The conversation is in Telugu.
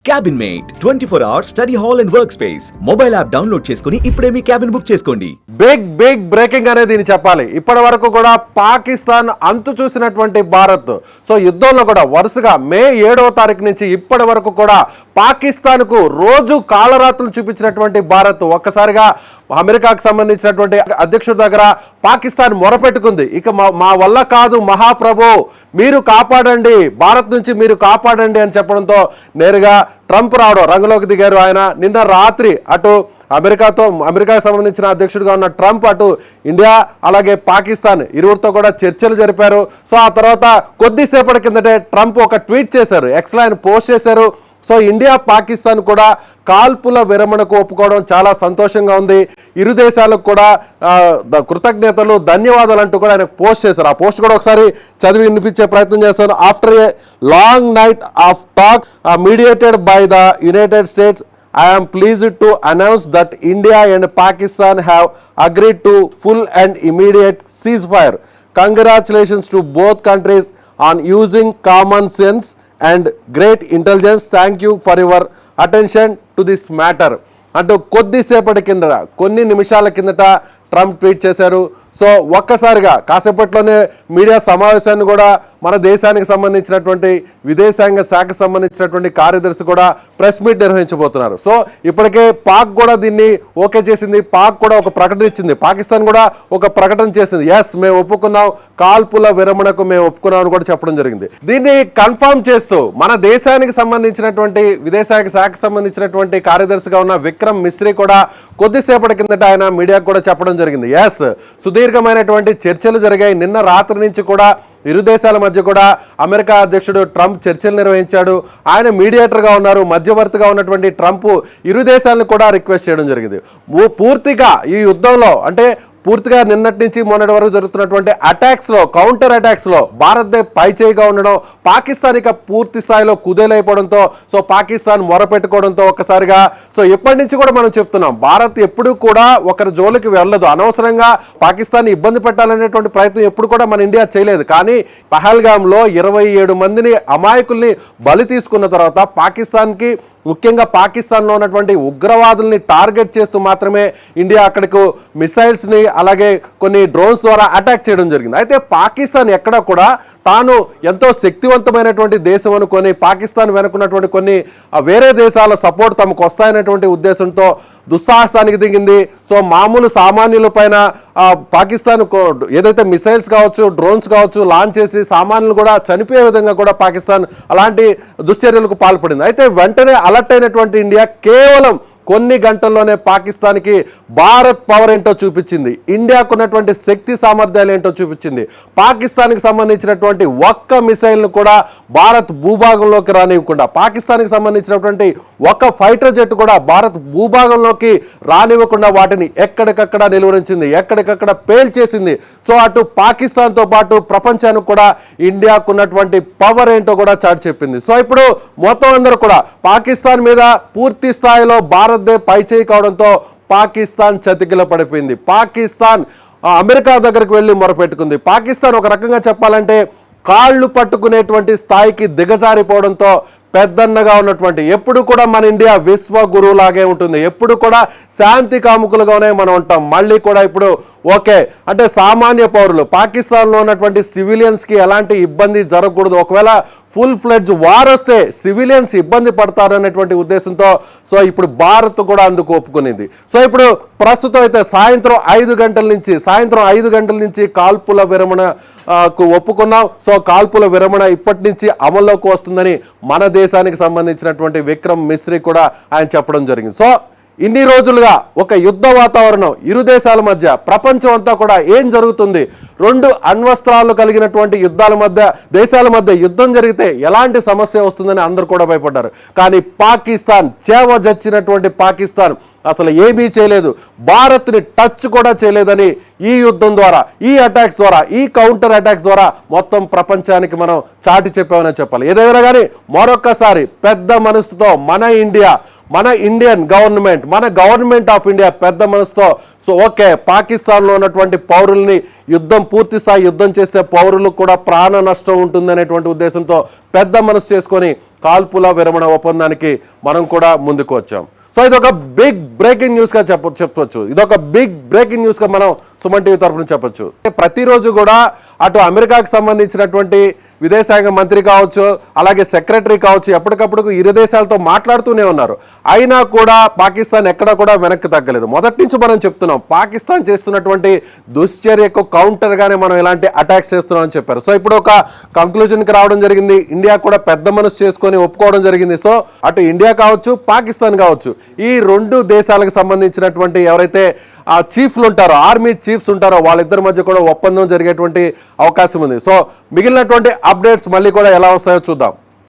Cabin mate 24 hours study hall and work space mobile app download చేసుకుని ఇప్పుడే మీ క్యాబిన్ బుక్ చేసుకోండి. బిగ్ బ్రేకింగ్ అనేది దీన్ని చెప్పాలి. ఇప్పటి వరకు కూడా పాకిస్తాన్ అంతు చూసినటువంటి భారత్ సో యుద్ధంలో కూడా వరుసగా మే 7వ తారీఖు నుంచి ఇప్పటి వరకు కూడా పాకిస్తాన్ కు రోజు కాలరాత్రులు చూపించినటువంటి భారత్ ఒక్కసారిగా అమెరికాకు సంబంధించినటువంటి అధ్యక్షుడి దగ్గర పాకిస్తాన్ మొరపెట్టుకుంది. ఇక మా వల్ల కాదు మహాప్రభు, మీరు కాపాడండి, భారత్ నుంచి మీరు కాపాడండి అని చెప్పడంతో నేరుగా ట్రంప్ రావడం రంగులోకి దిగారు. ఆయన నిన్న రాత్రి అటు అమెరికాకు సంబంధించిన అధ్యక్షుడిగా ఉన్న ట్రంప్ అటు ఇండియా అలాగే పాకిస్తాన్ ఇరువురితో కూడా చర్చలు జరిపారు. సో ఆ తర్వాత కొద్దిసేపటి కిందటే ట్రంప్ ఒక ట్వీట్ చేశారు, ఎక్స్లో ఆయన పోస్ట్ చేశారు. సో ఇండియా పాకిస్తాన్ కూడా కాల్పుల విరమణకు ఒప్పుకోవడం చాలా సంతోషంగా ఉంది, ఇరు దేశాలకు కూడా కృతజ్ఞతలు ధన్యవాదాలు అంటూ కూడా ఆయన పోస్ట్ చేశారు. ఆ పోస్ట్ కూడా ఒకసారి చదివి వినిపించే ప్రయత్నం చేస్తాను. After a long knight of talk mediated by the United states, I am pleased to announce that India and Pakistan have agreed to full and immediate ceasefire. Congratulations to both countries on using common sense and great intelligence. Thank you for your attention to this matter. అంటూ కొద్దిసేపటి కిందట కొన్ని నిమిషాల కిందట ట్రంప్ ట్వీట్ చేశారు. సో ఒక్కసారిగా కాసేపట్లోనే మీడియా సమావేశాన్ని కూడా మన దేశానికి సంబంధించినటువంటి విదేశాంగ శాఖకు సంబంధించినటువంటి కార్యదర్శి కూడా ప్రెస్ మీట్ నిర్వహించబోతున్నారు. సో ఇప్పటికే పాక్ కూడా దీన్ని ఓకే చేసింది, పాక్ కూడా ఒక ప్రకటన ఇచ్చింది, పాకిస్తాన్ కూడా ఒక ప్రకటన చేసింది, ఎస్ మేము ఒప్పుకున్నాం, కాల్పుల విరమణకు మేము ఒప్పుకున్నాం అని కూడా చెప్పడం జరిగింది. దీన్ని కన్ఫర్మ్ చేస్తూ మన దేశానికి సంబంధించినటువంటి విదేశాంగ శాఖకు సంబంధించినటువంటి కార్యదర్శిగా ఉన్న విక్రమ్ మిస్రీ కూడా కొద్దిసేపటి కిందట ఆయన మీడియాకు కూడా చెప్పడం జరిగింది, ఎస్ సుదీర్ఘమైనటువంటి చర్చలు జరిగాయి. నిన్న రాత్రి నుంచి కూడా ఇరు దేశాల మధ్య కూడా అమెరికా అధ్యక్షుడు ట్రంప్ చర్చలు నిర్వహించాడు. ఆయన మీడియేటర్గా ఉన్నారు, మధ్యవర్తిగా ఉన్నటువంటి ట్రంప్ ఇరు దేశాలను కూడా రిక్వెస్ట్ చేయడం జరిగింది. పూర్తిగా ఈ యుద్ధంలో అంటే పూర్తిగా నిన్నటి నుంచి మొన్నటి వరకు జరుగుతున్నటువంటి అటాక్స్లో కౌంటర్ అటాక్స్లో భారత్దే పైచేయిగా ఉండడం, పాకిస్తాన్ ఇక పూర్తి స్థాయిలో కుదేలైపోవడంతో సో పాకిస్తాన్ మొరపెట్టుకోవడంతో ఒక్కసారిగా సో ఎప్పటి నుంచి కూడా మనం చెప్తున్నాం భారత్ ఎప్పుడు కూడా ఒకరి జోలికి వెళ్ళదు, అనవసరంగా పాకిస్తాన్ ఇబ్బంది పెట్టాలనేటువంటి ప్రయత్నం ఎప్పుడు కూడా మన ఇండియా చేయలేదు. కానీ పహల్గామ్లో 27 మందిని అమాయకుల్ని బలి తీసుకున్న తర్వాత పాకిస్తాన్కి ముఖ్యంగా పాకిస్తాన్లో ఉన్నటువంటి ఉగ్రవాదుల్ని టార్గెట్ చేస్తూ మాత్రమే ఇండియా అక్కడికి మిసైల్స్ని అలాగే కొన్ని డ్రోన్స్ ద్వారా అటాక్ చేయడం జరిగింది. అయితే పాకిస్తాన్ ఎక్కడ కూడా తాను ఎంతో శక్తివంతమైనటువంటి దేశం అనుకొని పాకిస్తాన్ వెనుకున్నటువంటి కొన్ని వేరే దేశాల సపోర్ట్ తమకు వస్తాయనేటువంటి ఉద్దేశంతో దుస్సాహసానికి దిగింది. సో మామూలు సామాన్యుల పైన పాకిస్తాన్ ఏదైతే మిసైల్స్ కావచ్చు డ్రోన్స్ కావచ్చు లాంచ్ చేసి సామాన్యులు కూడా చనిపోయే విధంగా కూడా పాకిస్తాన్ అలాంటి దుశ్చర్యలకు పాల్పడింది. అయితే వెంటనే అలర్ట్ అయినటువంటి ఇండియా కేవలం కొన్ని గంటల్లోనే పాకిస్తాన్కి భారత్ పవర్ ఏంటో చూపించింది, ఇండియాకు ఉన్నటువంటి శక్తి సామర్థ్యాలు ఏంటో చూపించింది. పాకిస్తాన్కి సంబంధించినటువంటి ఒక్క మిసైల్ను కూడా భారత్ భూభాగంలోకి రానివ్వకుండా, పాకిస్తాన్కి సంబంధించినటువంటి ఒక్క ఫైటర్ జెట్ కూడా భారత్ భూభాగంలోకి రానివ్వకుండా వాటిని ఎక్కడికక్కడ నిలువరించింది, ఎక్కడికక్కడ పేల్చేసింది. సో అటు పాకిస్తాన్తో పాటు ప్రపంచానికి కూడా ఇండియాకు ఉన్నటువంటి పవర్ ఏంటో కూడా చాటి చెప్పింది. సో ఇప్పుడు మొత్తం అందరూ కూడా పాకిస్తాన్ మీద పూర్తి స్థాయిలో భారత్ పైచేయి కావడంతో పాకిస్తాన్ చతికిల పడిపోయింది. పాకిస్తాన్ అమెరికా దగ్గరికి వెళ్ళి మొరపెట్టుకుంది. పాకిస్తాన్ ఒక రకంగా చెప్పాలంటే కాళ్ళు పట్టుకునేటువంటి స్థాయికి దిగజారిపోవడంతో పెద్దన్నగా ఉన్నటువంటి ఎప్పుడు కూడా మన ఇండియా విశ్వ గురువులాగే ఉంటుంది, ఎప్పుడు కూడా శాంతి కాముకులుగానే మనం ఉంటాం. మళ్ళీ కూడా ఇప్పుడు ఓకే అంటే సామాన్య పౌరులు పాకిస్తాన్లో ఉన్నటువంటి సివిలియన్స్కి ఎలాంటి ఇబ్బంది జరగకూడదు, ఒకవేళ ఫుల్ ఫ్లెడ్జ్ వార్ వస్తే సివిలియన్స్ ఇబ్బంది పడతారనేటువంటి ఉద్దేశంతో సో ఇప్పుడు భారత్ కూడా అందుకు ఒప్పుకునింది. సో ఇప్పుడు ప్రస్తుతం అయితే సాయంత్రం 5 గంటల నుంచి కాల్పుల విరమణకు ఒప్పుకున్నాం. సో కాల్పుల విరమణ ఇప్పటి నుంచి అమల్లోకి వస్తుందని మన దేశానికి సంబంధించినటువంటి విక్రమ్ మిస్రీ కూడా ఆయన చెప్పడం జరిగింది. సో ఇన్ని రోజులుగా ఒక యుద్ధ వాతావరణం ఇరు దేశాల మధ్య, ప్రపంచం అంతా కూడా ఏం జరుగుతుంది, 2 అణ్వస్త్రాలు కలిగినటువంటి దేశాల మధ్య యుద్ధం జరిగితే ఎలాంటి సమస్య వస్తుందని అందరూ కూడా భయపడ్డారు. కానీ పాకిస్తాన్ చేవజచ్చినటువంటి పాకిస్తాన్ అసలు ఏమీ చేయలేదు, భారత్ని టచ్ కూడా చేయలేదని ఈ యుద్ధం ద్వారా, ఈ అటాక్స్ ద్వారా, ఈ కౌంటర్ అటాక్స్ ద్వారా మొత్తం ప్రపంచానికి మనం చాటి చెప్పామని చెప్పాలి. ఏదైనా కానీ మరొక్కసారి పెద్ద మనసుతో మన ఇండియన్ గవర్నమెంట్, మన గవర్నమెంట్ ఆఫ్ ఇండియా పెద్ద మనసుతో సో ఓకే పాకిస్తాన్లో ఉన్నటువంటి పౌరుల్ని పూర్తి స్థాయి యుద్ధం చేసే పౌరులకు కూడా ప్రాణ నష్టం ఉంటుంది అనేటువంటి ఉద్దేశంతో పెద్ద మనసు చేసుకొని కాల్పుల విరమణ ఒప్పందానికి మనం కూడా ముందుకు వచ్చాం. సో ఇది ఒక బిగ్ బ్రేకింగ్ న్యూస్గా చెప్పొచ్చు. ఇది ఒక బిగ్ బ్రేకింగ్ న్యూస్గా మనం సుమన్ టీవీ తరఫున చెప్పొచ్చు. ప్రతిరోజు కూడా అటు అమెరికాకు సంబంధించినటువంటి విదేశాంగ మంత్రి కావచ్చు, అలాగే సెక్రటరీ కావచ్చు, ఎప్పటికప్పుడు ఇరు దేశాలతో మాట్లాడుతూనే ఉన్నారు. అయినా కూడా పాకిస్తాన్ ఎక్కడా కూడా వెనక్కి తగ్గలేదు. మొదటి నుంచి మనం చెప్తున్నాం, పాకిస్తాన్ చేస్తున్నటువంటి దుశ్చర్యకు కౌంటర్గానే మనం ఇలాంటి అటాక్స్ చేస్తున్నాం అని చెప్పారు. సో ఇప్పుడు ఒక కంక్లూజన్కి రావడం జరిగింది. ఇండియా కూడా పెద్ద మనసు చేసుకొని ఒప్పుకోవడం జరిగింది. సో అటు ఇండియా కావచ్చు, పాకిస్తాన్ కావచ్చు, ఈ రెండు దేశాలకు సంబంధించినటువంటి ఎవరైతే ఆ చీఫ్లు ఉంటారో, ఆర్మీ చీఫ్స్ ఉంటారో, వాళ్ళిద్దరి మధ్య కూడా ఒప్పందం జరిగేటువంటి అవకాశం ఉంది. సో మిగిలినటువంటి అప్డేట్స్ మళ్ళీ కూడా ఎలా వస్తాయో చూద్దాం.